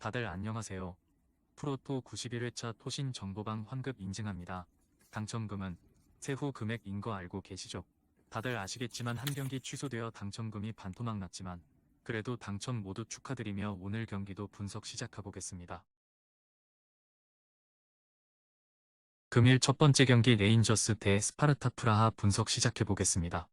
다들 안녕하세요. 프로토 91회차 토신 정보방 환급 인증합니다. 당첨금은 세후 금액인 거 알고 계시죠? 다들 아시겠지만 한 경기 취소되어 당첨금이 반토막 났지만 그래도 당첨 모두 축하드리며 오늘 경기도 분석 시작해보겠습니다. 금일 첫 번째 경기 레인저스 대 스파르타 프라하 분석 시작해보겠습니다.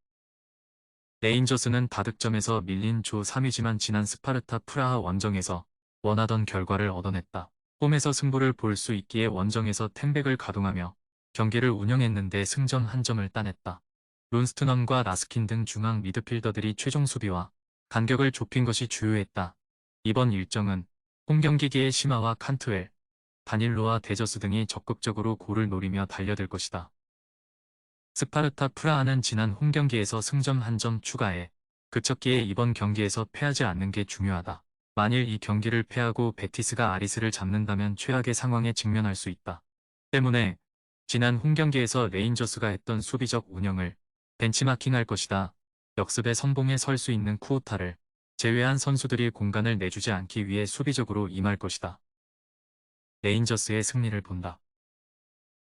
레인저스는 다득점에서 밀린 조 3위지만 지난 스파르타 프라하 원정에서 원하던 결과를 얻어냈다. 홈에서 승부를 볼 수 있기에 원정에서 템백을 가동하며 경기를 운영했는데 승점 한 점을 따냈다. 론스트넌과 라스킨 등 중앙 미드필더들이 최종 수비와 간격을 좁힌 것이 주요했다. 이번 일정은 홈경기기의 시마와 칸트웰, 다닐로와 데저스 등이 적극적으로 골을 노리며 달려들 것이다. 스파르타 프라하는 지난 홈경기에서 승점 한 점 추가해 그쳤기에 이번 경기에서 패하지 않는 게 중요하다. 만일 이 경기를 패하고 베티스가 아리스를 잡는다면 최악의 상황에 직면할 수 있다. 때문에 지난 홈경기에서 레인저스가 했던 수비적 운영을 벤치마킹할 것이다. 역습에 선봉에 설 수 있는 쿠오타를 제외한 선수들이 공간을 내주지 않기 위해 수비적으로 임할 것이다. 레인저스의 승리를 본다.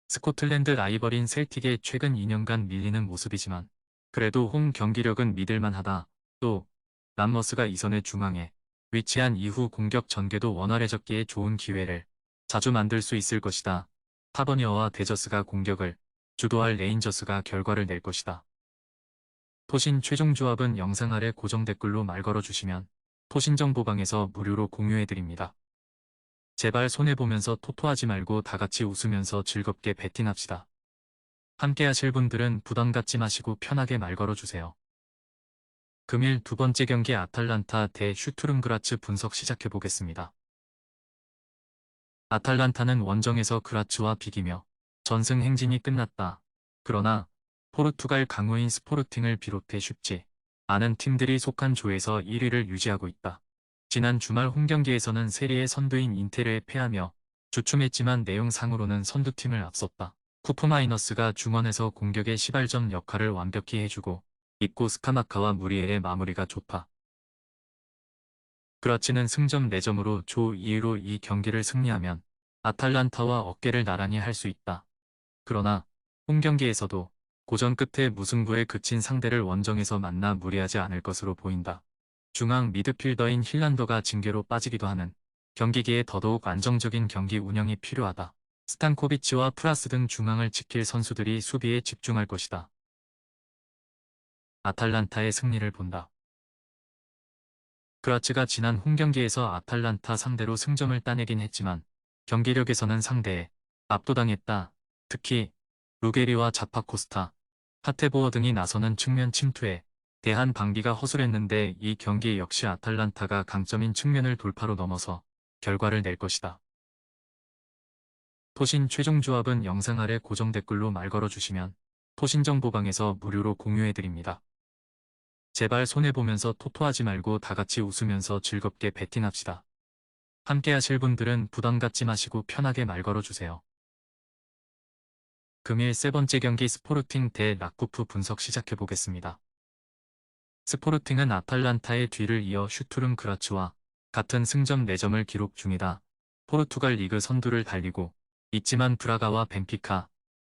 스코틀랜드 라이벌인 셀틱의 최근 2년간 밀리는 모습이지만 그래도 홈 경기력은 믿을만하다. 또 람머스가 이선의 중앙에 위치한 이후 공격 전개도 원활해졌기에 좋은 기회를 자주 만들 수 있을 것이다. 타버니어와 데저스가 공격을 주도할 레인저스가 결과를 낼 것이다. 토신 최종 조합은 영상 아래 고정 댓글로 말 걸어주시면 토신 정보방에서 무료로 공유해드립니다. 제발 손해보면서 토토하지 말고 다같이 웃으면서 즐겁게 베팅합시다. 함께 하실 분들은 부담 갖지 마시고 편하게 말 걸어주세요. 금일 두 번째 경기 아탈란타 대 슈투른그라츠 분석 시작해보겠습니다. 아탈란타는 원정에서 그라츠와 비기며 전승 행진이 끝났다. 그러나 포르투갈 강호인 스포르팅을 비롯해 쉽지 않은 팀들이 속한 조에서 1위를 유지하고 있다. 지난 주말 홈경기에서는 세리에 선두인 인테르에 패하며 주춤했지만 내용상으로는 선두팀을 앞섰다. 쿠프마이너스가 중원에서 공격의 시발점 역할을 완벽히 해주고 있고 스카마카와 무리엘의 마무리가 좋다. 그라치는 승점 4점으로 조 2위로 이 경기를 승리하면 아탈란타와 어깨를 나란히 할 수 있다. 그러나 홈경기에서도 고전 끝에 무승부에 그친 상대를 원정에서 만나 무리하지 않을 것으로 보인다. 중앙 미드필더인 힐란더가 징계로 빠지기도 하는 경기기에 더더욱 안정적인 경기 운영이 필요하다. 스탄코비치와 프라스 등 중앙을 지킬 선수들이 수비에 집중할 것이다. 아탈란타의 승리를 본다. 그라츠가 지난 홈경기에서 아탈란타 상대로 승점을 따내긴 했지만 경기력에서는 상대에 압도당했다. 특히 루게리와 자파코스타, 파테보어 등이 나서는 측면 침투에 대한 방비가 허술했는데 이 경기 역시 아탈란타가 강점인 측면을 돌파로 넘어서 결과를 낼 것이다. 토신 최종 조합은 영상 아래 고정 댓글로 말 걸어주시면 토신 정보방에서 무료로 공유해드립니다. 제발 손해보면서 토토하지 말고 다같이 웃으면서 즐겁게 베팅합시다. 함께 하실 분들은 부담 갖지 마시고 편하게 말 걸어주세요. 금일 세 번째 경기 스포르팅 대 라쿠프 분석 시작해보겠습니다. 스포르팅은 아탈란타의 뒤를 이어 슈투른 그라츠와 같은 승점 4점을 기록 중이다. 포르투갈 리그 선두를 달리고 있지만 브라가와 벤피카,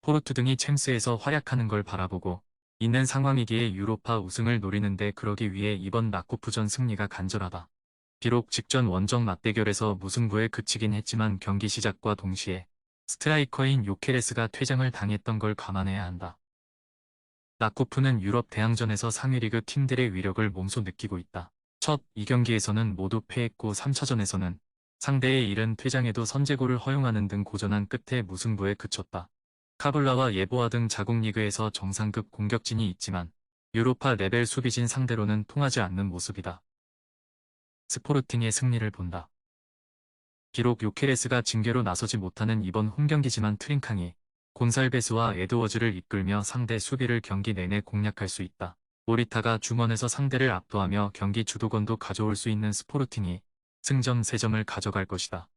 포르투 등이 챔스에서 활약하는 걸 바라보고 있는 상황이기에 유로파 우승을 노리는데 그러기 위해 이번 라쿠프전 승리가 간절하다. 비록 직전 원정 맞대결에서 무승부에 그치긴 했지만 경기 시작과 동시에 스트라이커인 요케레스가 퇴장을 당했던 걸 감안해야 한다. 라쿠프는 유럽 대항전에서 상위리그 팀들의 위력을 몸소 느끼고 있다. 첫 2경기에서는 모두 패했고 3차전에서는 상대의 이른 퇴장에도 선제골을 허용하는 등 고전한 끝에 무승부에 그쳤다. 카블라와 예보아 등 자국 리그에서 정상급 공격진이 있지만 유로파 레벨 수비진 상대로는 통하지 않는 모습이다. 스포르팅의 승리를 본다. 비록 요케레스가 징계로 나서지 못하는 이번 홈경기지만 트링캉이 곤살베스와 에드워즈를 이끌며 상대 수비를 경기 내내 공략할 수 있다. 오리타가 중원에서 상대를 압도하며 경기 주도권도 가져올 수 있는 스포르팅이 승점 3점을 가져갈 것이다.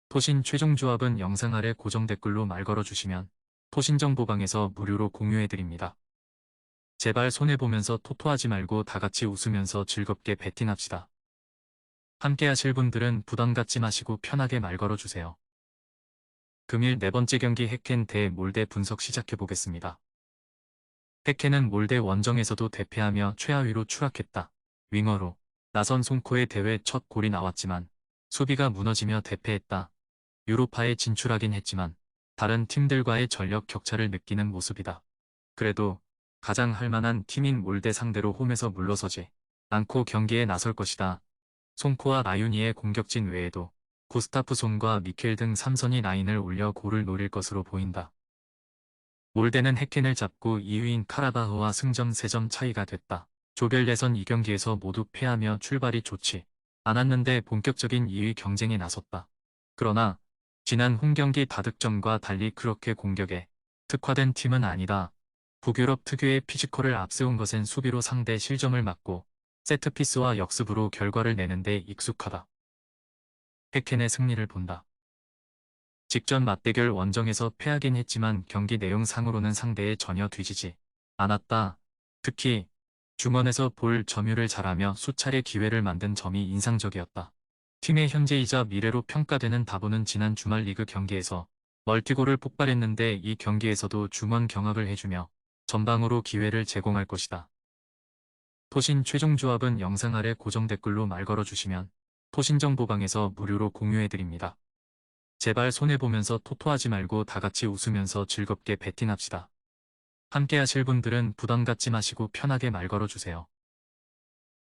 토신 최종 조합은 영상 아래 고정 댓글로 말 걸어주시면 토신 정보방에서 무료로 공유해드립니다. 제발 손해보면서 토토하지 말고 다같이 웃으면서 즐겁게 베팅합시다. 함께 하실 분들은 부담 갖지 마시고 편하게 말 걸어주세요. 금일 네 번째 경기 해켄 대 몰대 분석 시작해 보겠습니다. 해켄은 몰대 원정에서도 대패하며 최하위로 추락했다. 윙어로 나선 송코의 대회 첫 골이 나왔지만 수비가 무너지며 대패했다. 유로파에 진출하긴 했지만 다른 팀들과의 전력 격차를 느끼는 모습이다. 그래도 가장 할만한 팀인 몰대 상대로 홈에서 물러서지 않고 경기에 나설 것이다. 송코와 라유니의 공격진 외에도 구스타프손과 미켈 등 3선이 라인을 올려 골을 노릴 것으로 보인다. 몰대는 해켄을 잡고 2위인 카라바흐와 승점 3점 차이가 됐다. 조별 예선 2경기에서 모두 패하며 출발이 좋지 않았는데 본격적인 2위 경쟁에 나섰다. 그러나 지난 홈경기 다득점과 달리 그렇게 공격에 특화된 팀은 아니다. 북유럽 특유의 피지컬을 앞세운 것은 수비로 상대 실점을 막고 세트피스와 역습으로 결과를 내는데 익숙하다. 해켄의 승리를 본다. 직전 맞대결 원정에서 패하긴 했지만 경기 내용상으로는 상대에 전혀 뒤지지 않았다. 특히 중원에서 볼 점유를 잘하며 수차례 기회를 만든 점이 인상적이었다. 팀의 현재이자 미래로 평가되는 다보는 지난 주말 리그 경기에서 멀티골을 폭발했는데 이 경기에서도 중원 경합을 해주며 전방으로 기회를 제공할 것이다. 토신 최종 조합은 영상 아래 고정 댓글로 말 걸어주시면 토신 정보방에서 무료로 공유해드립니다. 제발 손해보면서 토토하지 말고 다같이 웃으면서 즐겁게 베팅합시다. 함께 하실 분들은 부담 갖지 마시고 편하게 말 걸어주세요.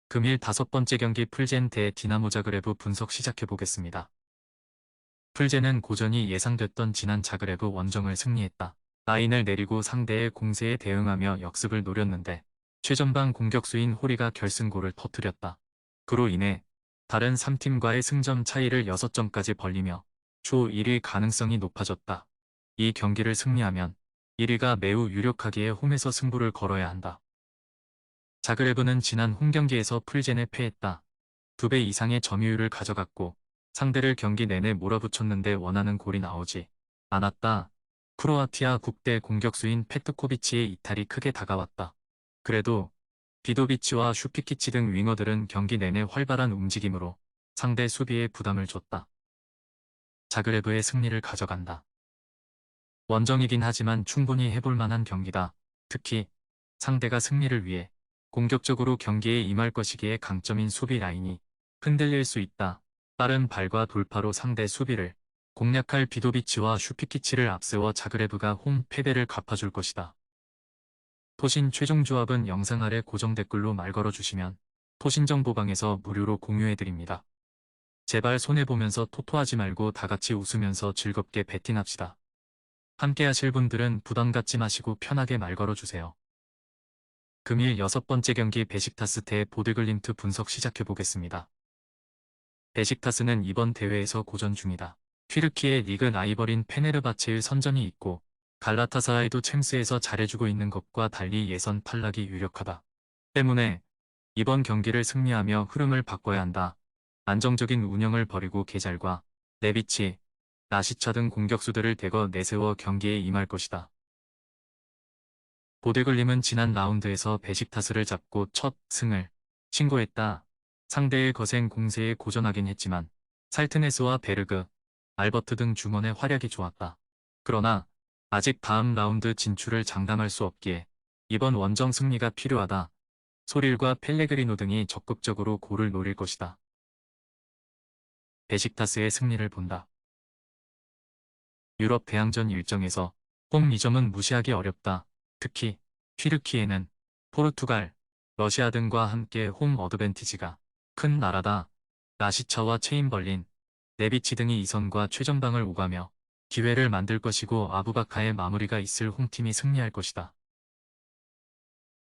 금일 5번째 경기 풀젠 대 디나모 자그레브 분석 시작해보겠습니다. 풀젠은 고전이 예상됐던 지난 자그레브 원정을 승리했다. 라인을 내리고 상대의 공세에 대응하며 역습을 노렸는데 최전방 공격수인 호리가 결승골을 터뜨렸다. 그로 인해 다른 3팀과의 승점 차이를 6점까지 벌리며 초 1위 가능성이 높아졌다. 이 경기를 승리하면 1위가 매우 유력하기에 홈에서 승부를 걸어야 한다. 자그레브는 지난 홈경기에서 풀젠에 패했다. 2배 이상의 점유율을 가져갔고 상대를 경기 내내 몰아붙였는데 원하는 골이 나오지 않았다. 크로아티아 국대 공격수인 페트코비치의 이탈이 크게 다가왔다. 그래도 비도비치와 슈피키치 등 윙어들은 경기 내내 활발한 움직임으로 상대 수비에 부담을 줬다. 자그레브의 승리를 가져간다. 원정이긴 하지만 충분히 해볼 만한 경기다. 특히 상대가 승리를 위해 공격적으로 경기에 임할 것이기에 강점인 수비 라인이 흔들릴 수 있다. 빠른 발과 돌파로 상대 수비를 공략할 비도비치와 슈피키치를 앞세워 자그레브가 홈 패배를 갚아줄 것이다. 토신 최종 조합은 영상 아래 고정 댓글로 말 걸어주시면 토신 정보방에서 무료로 공유해드립니다. 제발 손해보면서 토토하지 말고 다같이 웃으면서 즐겁게 베팅합시다. 함께 하실 분들은 부담 갖지 마시고 편하게 말 걸어주세요. 금일 6번째 경기 베식타스 대 보드글림트 분석 시작해보겠습니다. 베식타스는 이번 대회에서 고전 중이다. 튀르키의 리그 라이벌인 페네르바체의 선전이 있고 갈라타사라이도 챔스에서 잘해주고 있는 것과 달리 예선 탈락이 유력하다. 때문에 이번 경기를 승리하며 흐름을 바꿔야 한다. 안정적인 운영을 버리고 게잘과 네비치, 나시차 등 공격수들을 대거 내세워 경기에 임할 것이다. 보데글림은 지난 라운드에서 베식타스를 잡고 첫 승을 신고했다. 상대의 거센 공세에 고전하긴 했지만 살트네스와 베르그, 알버트 등 중원의 활약이 좋았다. 그러나 아직 다음 라운드 진출을 장담할 수 없기에 이번 원정 승리가 필요하다. 소릴과 펠레그리노 등이 적극적으로 골을 노릴 것이다. 베식타스의 승리를 본다. 유럽 대항전 일정에서 홈 2점은 무시하기 어렵다. 특히 튀르키예는 포르투갈, 러시아 등과 함께 홈 어드밴티지가 큰 나라다. 라시차와 체인벌린, 네비치 등이 이선과 최전방을 오가며 기회를 만들 것이고 아부바카의 마무리가 있을 홈팀이 승리할 것이다.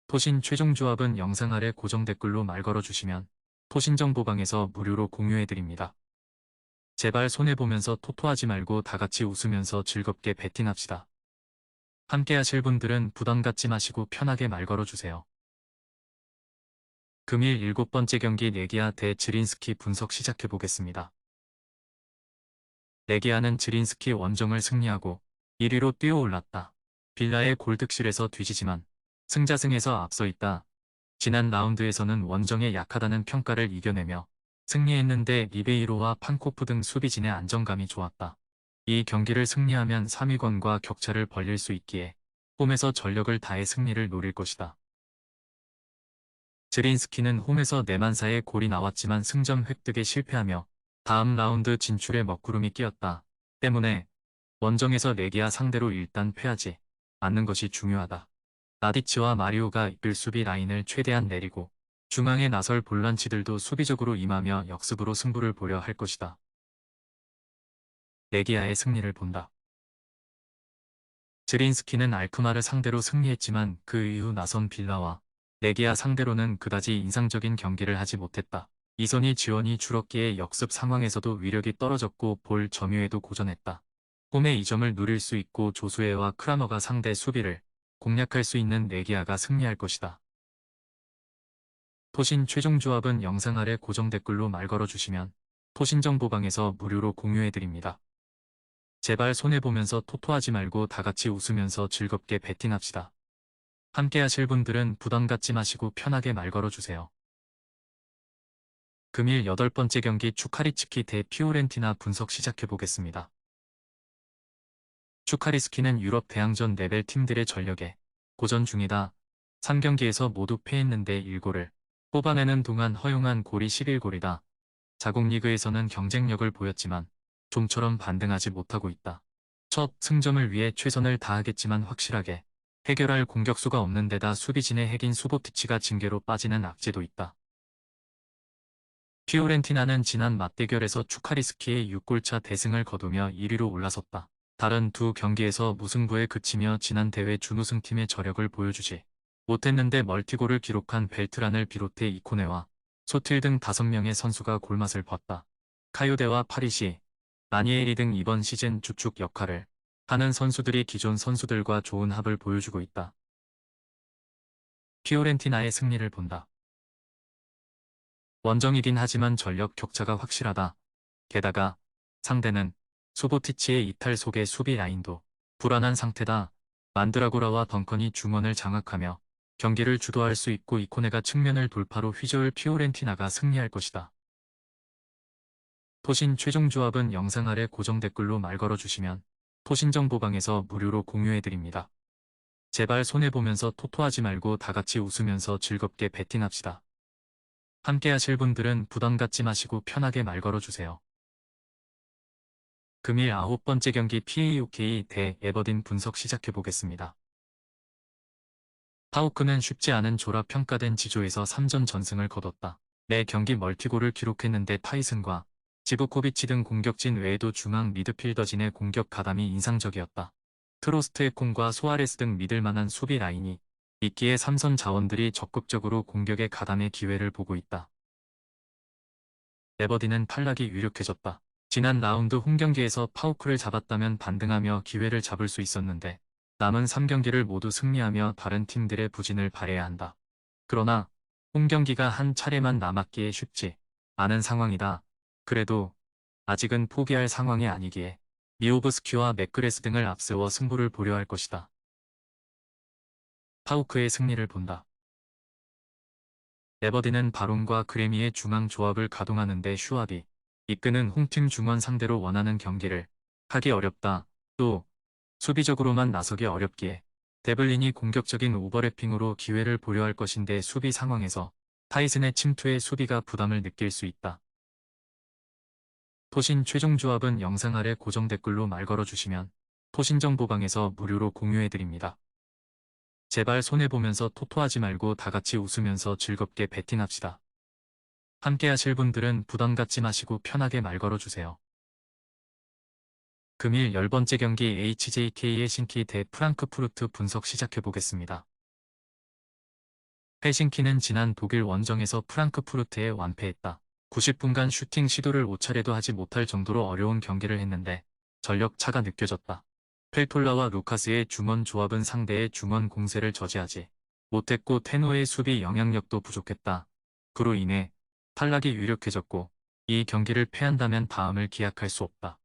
토신 최종 조합은 영상 아래 고정 댓글로 말 걸어주시면 토신 정보방에서 무료로 공유해드립니다. 제발 손해보면서 토토하지 말고 다같이 웃으면서 즐겁게 베팅합시다. 함께 하실 분들은 부담 갖지 마시고 편하게 말 걸어주세요. 금일 7번째 경기 레기아 대 즈린스키 분석 시작해보겠습니다. 레기아는 즈린스키 원정을 승리하고 1위로 뛰어올랐다. 빌라의 골득실에서 뒤지지만 승자승에서 앞서 있다. 지난 라운드에서는 원정에 약하다는 평가를 이겨내며 승리했는데 리베이로와 판코프 등 수비진의 안정감이 좋았다. 이 경기를 승리하면 3위권과 격차를 벌릴 수 있기에 홈에서 전력을 다해 승리를 노릴 것이다. 지린스키는 홈에서 내만사의 골이 나왔지만 승점 획득에 실패하며 다음 라운드 진출에 먹구름이 끼었다. 때문에 원정에서 레기아 상대로 일단 패하지 않는 것이 중요하다. 나디치와 마리오가 이끌 수비 라인을 최대한 내리고 중앙에 나설 볼란치들도 수비적으로 임하며 역습으로 승부를 보려 할 것이다. 레기아의 승리를 본다. 지린스키는 알크마를 상대로 승리했지만 그 이후 나선 빌라와 레기아 상대로는 그다지 인상적인 경기를 하지 못했다. 이선희 지원이 줄었기에 역습 상황에서도 위력이 떨어졌고 볼 점유에도 고전했다. 홈의 2점을 누릴 수 있고 조수에와 크라머가 상대 수비를 공략할 수 있는 레기아가 승리할 것이다. 토신 최종 조합은 영상 아래 고정 댓글로 말 걸어주시면 토신 정보방에서 무료로 공유해드립니다. 제발 손해보면서 토토하지 말고 다같이 웃으면서 즐겁게 베팅합시다. 함께 하실 분들은 부담 갖지 마시고 편하게 말 걸어주세요. 금일 8번째 경기 추카리츠키 대 피오렌티나 분석 시작해보겠습니다. 추카리스키는 유럽 대항전 레벨 팀들의 전력에 고전 중이다. 3경기에서 모두 패했는데 1골을 뽑아내는 동안 허용한 골이 11골이다. 자국 리그에서는 경쟁력을 보였지만 좀처럼 반등하지 못하고 있다. 첫 승점을 위해 최선을 다하겠지만 확실하게 해결할 공격수가 없는 데다 수비진의 핵인 수보티치가 징계로 빠지는 악재도 있다. 피오렌티나는 지난 맞대결에서 추카리스키의 6골차 대승을 거두며 1위로 올라섰다. 다른 두 경기에서 무승부에 그치며 지난 대회 준우승팀의 저력을 보여주지 못했는데 멀티골을 기록한 벨트란을 비롯해 이코네와 소틸 등 5명의 선수가 골맛을 봤다. 카요데와 파리시, 라니에리 등 이번 시즌 주축 역할을 하는 선수들이 기존 선수들과 좋은 합을 보여주고 있다. 피오렌티나의 승리를 본다. 원정이긴 하지만 전력 격차가 확실하다. 게다가 상대는 수보티치의 이탈 속의 수비 라인도 불안한 상태다. 만드라고라와 덩컨이 중원을 장악하며 경기를 주도할 수 있고 이코네가 측면을 돌파로 휘저을 피오렌티나가 승리할 것이다. 토신 최종 조합은 영상 아래 고정 댓글로 말 걸어주시면 토신 정보방에서 무료로 공유해드립니다. 제발 손해보면서 토토하지 말고 다같이 웃으면서 즐겁게 베팅합시다. 함께 하실 분들은 부담 갖지 마시고 편하게 말 걸어주세요. 금일 9번째 경기 PAOK 대 에버딘 분석 시작해보겠습니다. 파우크는 쉽지 않은 조라 평가된 지조에서 3전 전승을 거뒀다. 매 경기 멀티골을 기록했는데 타이슨과 지브코비치 등 공격진 외에도 중앙 미드필더진의 공격 가담이 인상적이었다. 트로스트에콘과 소아레스 등 믿을만한 수비 라인이 있기에 삼선 자원들이 적극적으로 공격에 가담의 기회를 보고 있다. 에버딘은 탈락이 유력해졌다. 지난 라운드 홈경기에서 파우크를 잡았다면 반등하며 기회를 잡을 수 있었는데 남은 3경기를 모두 승리하며 다른 팀들의 부진을 발해야 한다. 그러나 홈경기가 한 차례만 남았기에 쉽지 않은 상황이다. 그래도 아직은 포기할 상황이 아니기에 미오브스키와 맥그레스 등을 앞세워 승부를 보려 할 것이다. 파우크의 승리를 본다. 에버딘은 바론과 그래미의 중앙 조합을 가동하는데 슈압이 이끄는 홈팀 중원 상대로 원하는 경기를 하기 어렵다. 또 수비적으로만 나서기 어렵기에 데블린이 공격적인 오버래핑으로 기회를 보려 할 것인데 수비 상황에서 타이슨의 침투에 수비가 부담을 느낄 수 있다. 토신 최종 조합은 영상 아래 고정 댓글로 말 걸어주시면 토신 정보방에서 무료로 공유해드립니다. 제발 손해보면서 토토하지 말고 다같이 웃으면서 즐겁게 베팅합시다. 함께 하실 분들은 부담 갖지 마시고 편하게 말 걸어주세요. 금일 10번째 경기 HJK 헬싱키 대 프랑크푸르트 분석 시작해보겠습니다. 헬싱키는 지난 독일 원정에서 프랑크푸르트에 완패했다. 90분간 슈팅 시도를 5차례도 하지 못할 정도로 어려운 경기를 했는데 전력 차가 느껴졌다. 펠톨라와 루카스의 중원 조합은 상대의 중원 공세를 저지하지 못했고 테노의 수비 영향력도 부족했다. 그로 인해 탈락이 유력해졌고 이 경기를 패한다면 다음을 기약할 수 없다.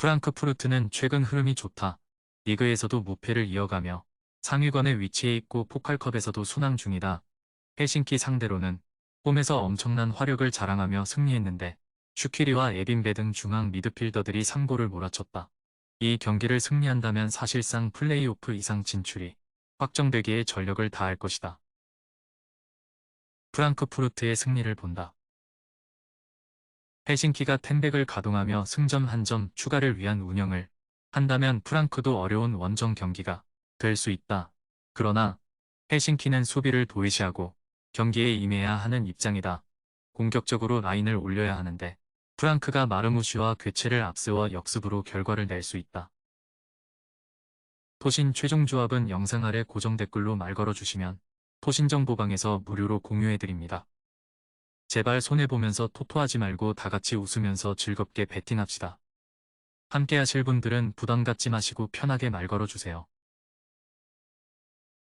프랑크푸르트는 최근 흐름이 좋다. 리그에서도 무패를 이어가며 상위권에 위치해 있고 포칼컵에서도 순항 중이다. 헬싱키 상대로는 홈에서 엄청난 화력을 자랑하며 승리했는데 슈키리와 에빈베 등 중앙 미드필더들이 상고를 몰아쳤다. 이 경기를 승리한다면 사실상 플레이오프 이상 진출이 확정되기에 전력을 다할 것이다. 프랑크푸르트의 승리를 본다. 헬싱키가 텐백을 가동하며 승점 한 점 추가를 위한 운영을 한다면 프랑크도 어려운 원정 경기가 될 수 있다. 그러나 헬싱키는 수비를 도외시하고 경기에 임해야 하는 입장이다. 공격적으로 라인을 올려야 하는데 프랑크가 마르무시와 교체를 앞세워 역습으로 결과를 낼 수 있다. 토신 최종 조합은 영상 아래 고정 댓글로 말 걸어주시면 토신정보방에서 무료로 공유해드립니다. 제발 손해보면서 토토하지 말고 다같이 웃으면서 즐겁게 베팅합시다. 함께 하실 분들은 부담 갖지 마시고 편하게 말 걸어주세요.